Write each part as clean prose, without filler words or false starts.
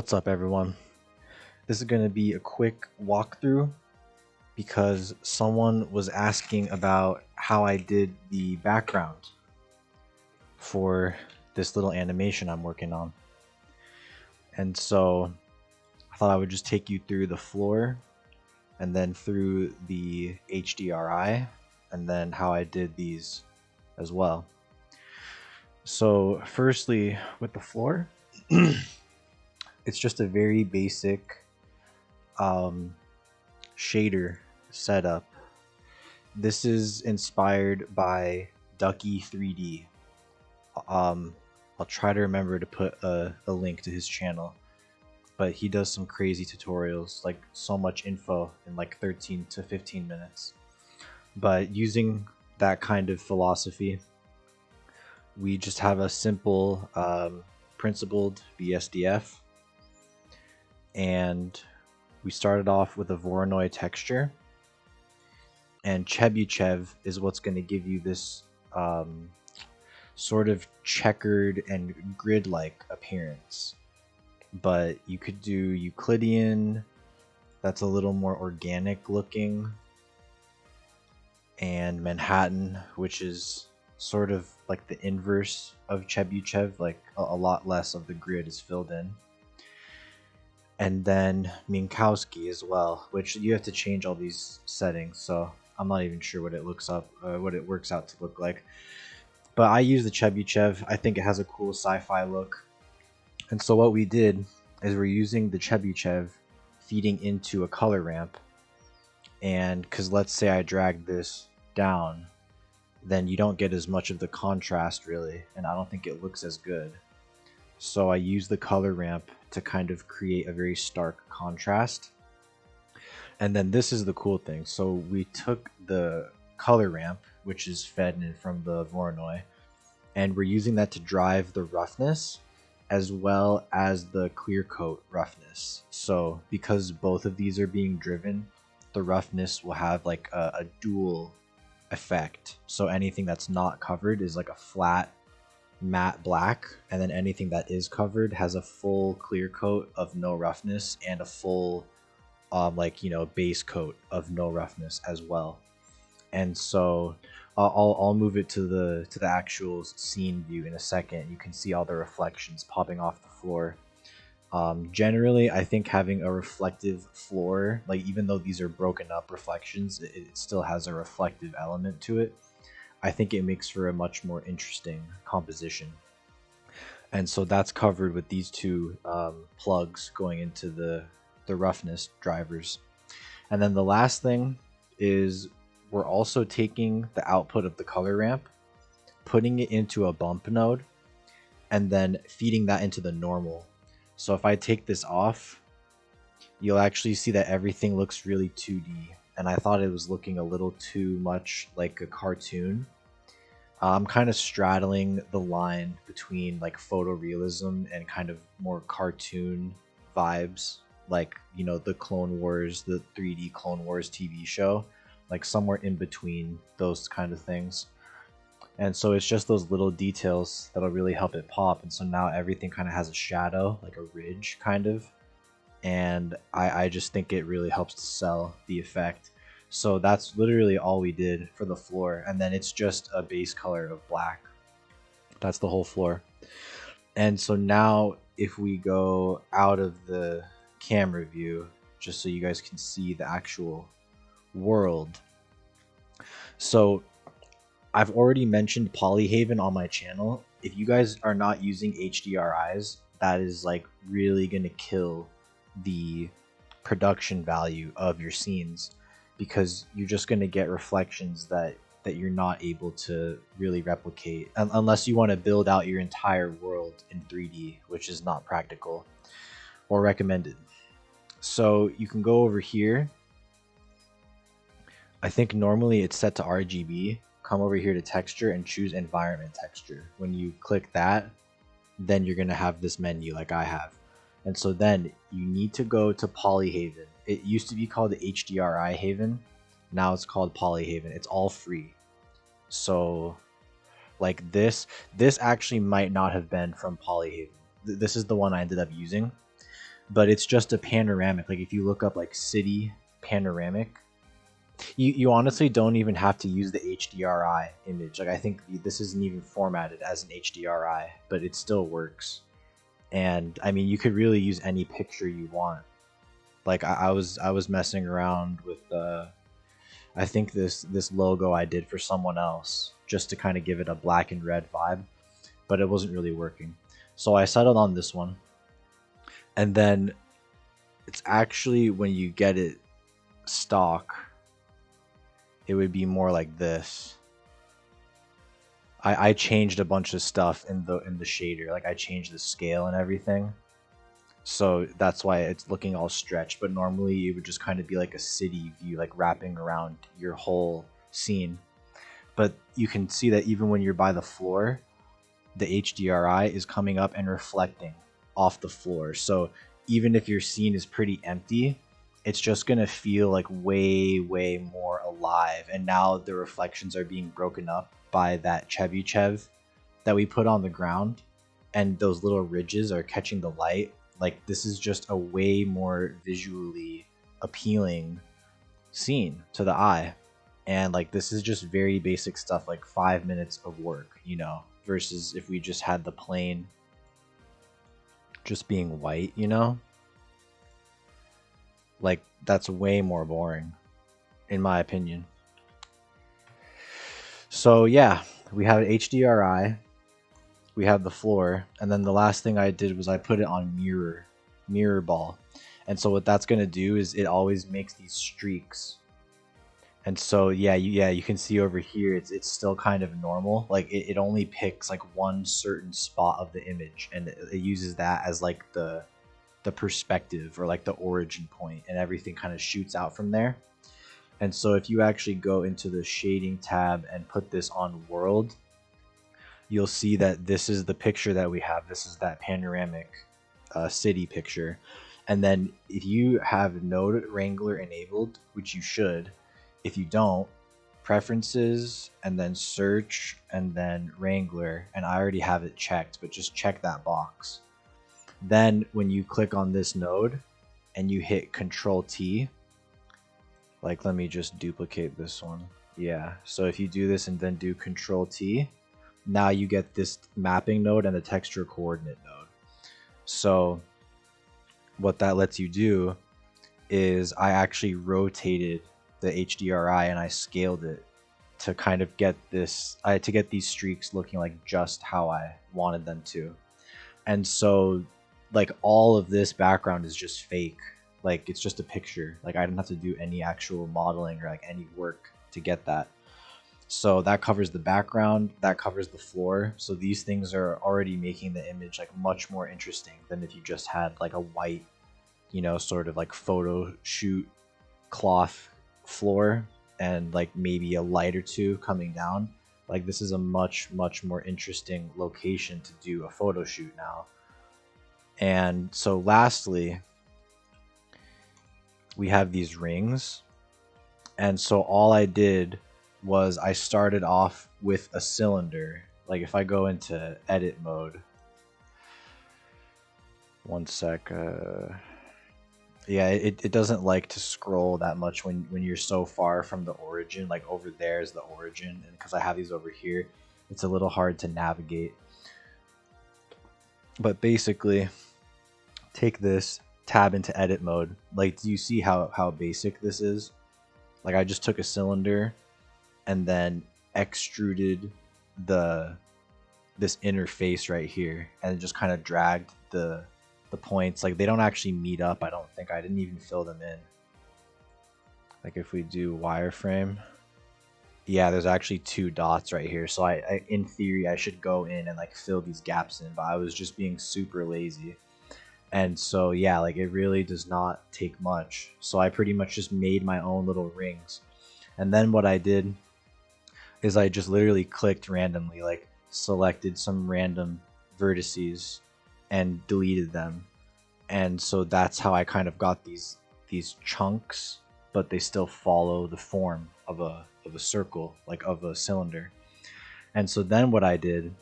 What's up, everyone? This is going to be a quick walkthrough because someone was asking about how I did the background for this little animation I'm working on. And so I thought I would just take you through the floor and then through the HDRI and then how I did these as well. So, firstly, with the floor, it's just a very basic shader setup. This is inspired by Ducky 3D. I'll try to remember to put a link to his channel, but he does some crazy tutorials, like so much info in like 13 to 15 minutes. But using that kind of philosophy, we just have a simple principled VSDF, and we started off with a Voronoi texture, and Chebychev is what's going to give you this sort of checkered and grid-like appearance. But you could do Euclidean, that's a little more organic looking, and Manhattan, which is sort of like the inverse of Chebychev, like a lot less of the grid is filled in. And then Minkowski as well, which you have to change all these settings, so I'm not even sure what it works out to look like. But I use the Chebychev. I think it has a cool sci-fi look. And so what we did is we're using the Chebychev feeding into a color ramp. And because let's say I drag this down, then you don't get as much of the contrast really, and I don't think it looks as good. So I use the color ramp to kind of create a very stark contrast. And then this is the cool thing. So we took the color ramp, which is fed in from the Voronoi, and we're using that to drive the roughness as well as the clear coat roughness. So because both of these are being driven, the roughness will have like a dual effect. So anything that's not covered is like a flat matte black, and then anything that is covered has a full clear coat of no roughness and a full base coat of no roughness as well. And so I'll move it to the actual scene view in a second. You can see all the reflections popping off the floor. Generally, I think having a reflective floor, like even though these are broken up reflections, it still has a reflective element to it. I think it makes for a much more interesting composition. And so that's covered with these two plugs going into the roughness drivers. And then the last thing is we're also taking the output of the color ramp, putting it into a bump node, and then feeding that into the normal. So if I take this off, you'll actually see that everything looks really 2D. And I thought it was looking a little too much like a cartoon. I'm kind of straddling the line between like photorealism and kind of more cartoon vibes, like, you know, the Clone Wars, the 3D Clone Wars TV show, like somewhere in between those kind of things. And so it's just those little details that'll really help it pop. And so now everything kind of has a shadow, like a ridge kind of. And I just think it really helps to sell the effect. So that's literally all we did for the floor. And then it's just a base color of black. That's the whole floor. And so now if we go out of the camera view, just so you guys can see the actual world. So I've already mentioned Polyhaven on my channel. If you guys are not using HDRIs, that is like really going to kill the production value of your scenes, because you're just going to get reflections that you're not able to really replicate unless you want to build out your entire world in 3D, which is not practical or recommended. So you can go over here. I think normally it's set to RGB. Come over here to texture and choose environment texture. When you click that, then you're going to have this menu like I have. And so then you need to go to Polyhaven. It used to be called the HDRI Haven. Now it's called Polyhaven. It's all free. So like this actually might not have been from Polyhaven. This is the one I ended up using. but it's just a panoramic. Like if you look up like city panoramic, you honestly don't even have to use the HDRI image. Like I think this isn't even formatted as an HDRI, but it still works. And I mean, you could really use any picture you want. Like I was messing around with I think this logo I did for someone else just to kind of give it a black and red vibe, but it wasn't really working. So I settled on this one. And then it's actually when you get it stock, it would be more like this. I changed a bunch of stuff in the shader. Like I changed the scale and everything. So that's why it's looking all stretched. But normally it would just kind of be like a city view, like wrapping around your whole scene. But you can see that even when you're by the floor, the HDRI is coming up and reflecting off the floor. So even if your scene is pretty empty, it's just going to feel like way more alive. And now the reflections are being broken up by that Chev that we put on the ground, and those little ridges are catching the light. Like this is just a way more visually appealing scene to the eye. And like this is just very basic stuff, like 5 minutes of work, you know, versus if we just had the plain just being white, you know? Like that's way more boring in my opinion. So yeah, we have HDRI, we have the floor, and then the last thing I did was I put it on mirror ball. And so what that's going to do is it always makes these streaks. And so yeah, you can see over here it's still kind of normal. Like it only picks like one certain spot of the image, and it uses that as like the perspective or like the origin point, and everything kind of shoots out from there. And so if you actually go into the shading tab and put this on world, you'll see that this is the picture that we have. This is that panoramic city picture. And then if you have Node Wrangler enabled, which you should, if you don't, preferences and then search and then Wrangler, and I already have it checked, but just check that box. Then when you click on this node and you hit Control T, like let me just duplicate this one. Yeah, so if you do this and then do Control T, now you get this mapping node and the texture coordinate node. So what that lets you do is I actually rotated the HDRI and I scaled it to kind of get this, to get these streaks looking like just how I wanted them to. And so like all of this background is just fake. Like it's just a picture. Like I didn't have to do any actual modeling or like any work to get that. So that covers the background, that covers the floor. So these things are already making the image like much more interesting than if you just had like a white, you know, sort of like photo shoot cloth floor and like maybe a light or two coming down. Like this is a much more interesting location to do a photo shoot now. And so lastly, we have these rings. And so all I did was I started off with a cylinder. Like if I go into edit mode, one sec, yeah, it doesn't like to scroll that much when you're so far from the origin. Like over there is the origin, and because I have these over here, it's a little hard to navigate. But basically, take this, tab into edit mode. Like, do you see how basic this is? Like I just took a cylinder and then extruded this interface right here and just kind of dragged the points. Like they don't actually meet up, I don't think. I didn't even fill them in. Like if we do wireframe, yeah, there's actually 2 dots right here. So I in theory I should go in and like fill these gaps in, but I was just being super lazy. And so yeah, like it really does not take much. So I pretty much just made my own little rings. And then what I did is I just literally clicked randomly, like selected some random vertices and deleted them. And so that's how I kind of got these chunks, but they still follow the form of a circle, like of a cylinder. And so then what I did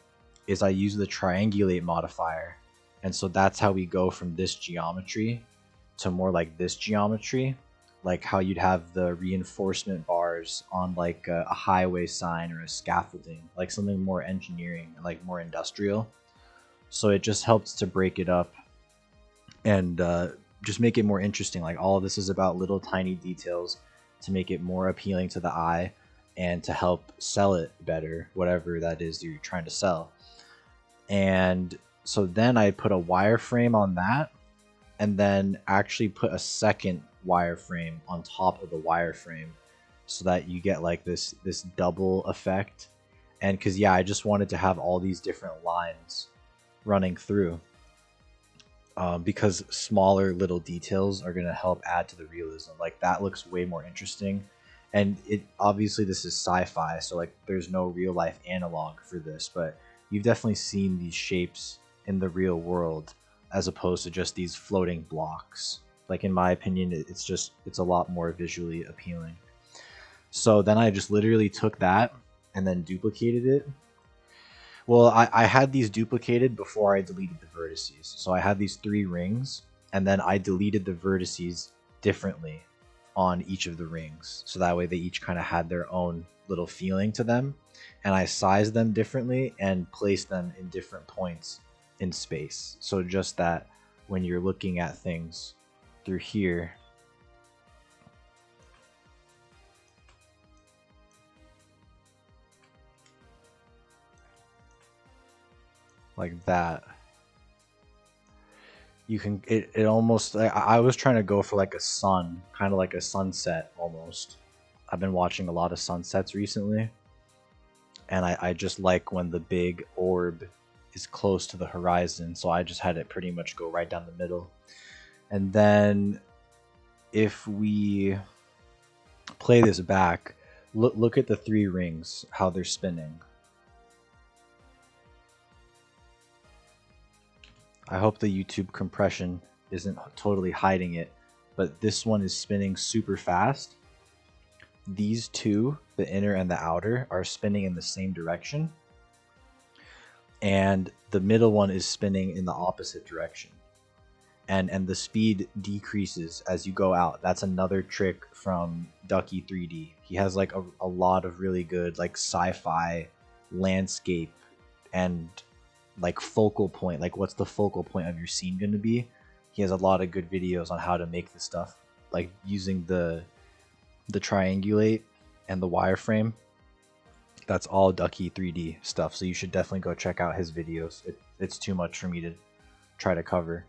is I used the triangulate modifier And so that's how we go from this geometry to more like this geometry, like how you'd have the reinforcement bars on like a highway sign or a scaffolding, like something more engineering, like more industrial. So it just helps to break it up and just make it more interesting. Like all of this is about little tiny details to make it more appealing to the eye and to help sell it better, whatever that is you're trying to sell. And so then I put a wireframe on that, and then actually put a second wireframe on top of the wireframe, so that you get like this double effect. And because yeah, I just wanted to have all these different lines running through, because smaller little details are going to help add to the realism. Like that looks way more interesting. And it obviously, this is sci-fi, so like there's no real life analog for this, but you've definitely seen these shapes in the real world as opposed to just these floating blocks. Like in my opinion, it's a lot more visually appealing. So then I just literally took that and then duplicated it. Well, I had these duplicated before I deleted the vertices. So I had these 3 rings, and then I deleted the vertices differently on each of the rings. So that way they each kind of had their own little feeling to them. And I sized them differently and placed them in different points in space. So just that when you're looking at things through here, like that, you can it almost, I was trying to go for like a sun, kind of like a sunset almost. I've been watching a lot of sunsets recently, and I just like when the big orb is close to the horizon, so I just had it pretty much go right down the middle. And then if we play this back, look at the 3 rings, how they're spinning. I hope the YouTube compression isn't totally hiding it, but this one is spinning super fast. These 2, the inner and the outer, are spinning in the same direction. And the middle one is spinning in the opposite direction. And the speed decreases as you go out. That's another trick from Ducky 3D. He has like a lot of really good like sci-fi landscape and like focal point, like what's the focal point of your scene going to be. He has a lot of good videos on how to make this stuff, like using the triangulate and the wireframe. That's all Ducky 3D stuff, so you should definitely go check out his videos. It's too much for me to try to cover.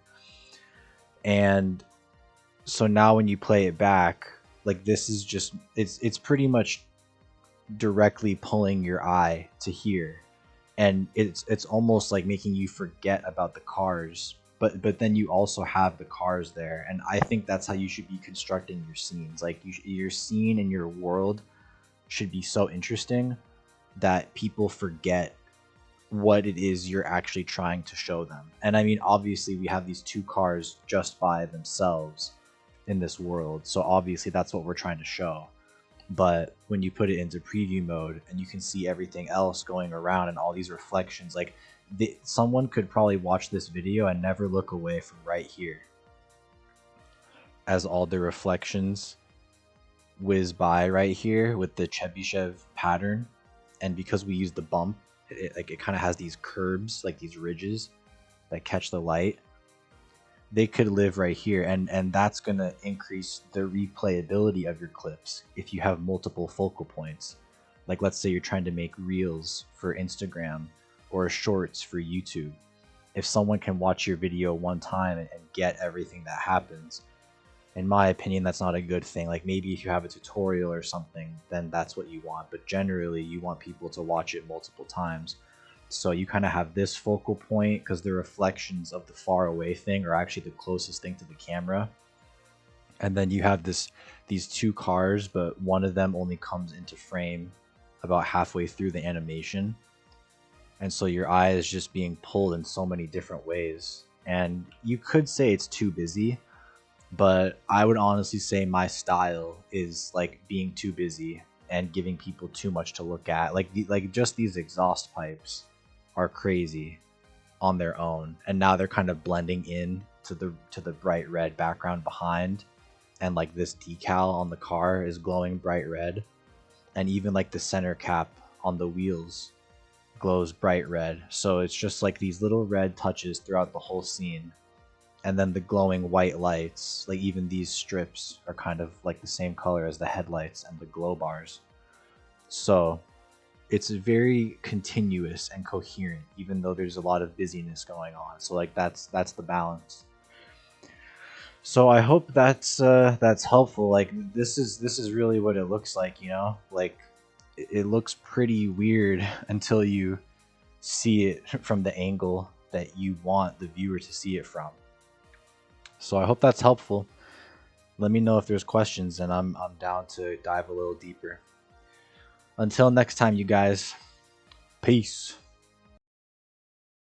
And so now when you play it back, like this is just, it's pretty much directly pulling your eye to here, and it's almost like making you forget about the cars, but then you also have the cars there. And I think that's how you should be constructing your scenes. Like your scene and your world should be so interesting that people forget what it is you're actually trying to show them. And I mean, obviously we have these 2 cars just by themselves in this world, so obviously that's what we're trying to show. But when you put it into preview mode and you can see everything else going around and all these reflections, like someone could probably watch this video and never look away from right here as all the reflections whiz by right here with the Chebyshev pattern. And because we use the bump, it kind of has these curbs, like these ridges that catch the light. They could live right here, and that's going to increase the replayability of your clips if you have multiple focal points. Like let's say you're trying to make reels for Instagram or shorts for YouTube. If someone can watch your video one time and get everything that happens, in my opinion, that's not a good thing. Like maybe if you have a tutorial or something, then that's what you want, but generally you want people to watch it multiple times. So you kind of have this focal point because the reflections of the far away thing are actually the closest thing to the camera. And then you have these 2 cars, but one of them only comes into frame about halfway through the animation. And so your eye is just being pulled in so many different ways. And you could say it's too busy, but I would honestly say my style is like being too busy and giving people too much to look at. Like just these exhaust pipes are crazy. on their own, and now they're kind of blending in to the bright red background behind, and like this decal on the car is glowing bright red, and even like the center cap on the wheels glows bright red. So it's just like these little red touches throughout the whole scene, and then the glowing white lights, like even these strips are kind of like the same color as the headlights and the glow bars. So it's very continuous and coherent, even though there's a lot of busyness going on. So like that's the balance. So I hope that's helpful. Like this is really what it looks like, you know? Like it looks pretty weird until you see it from the angle that you want the viewer to see it from. So I hope that's helpful. Let me know if there's questions, and I'm down to dive a little deeper. Until next time, you guys. Peace.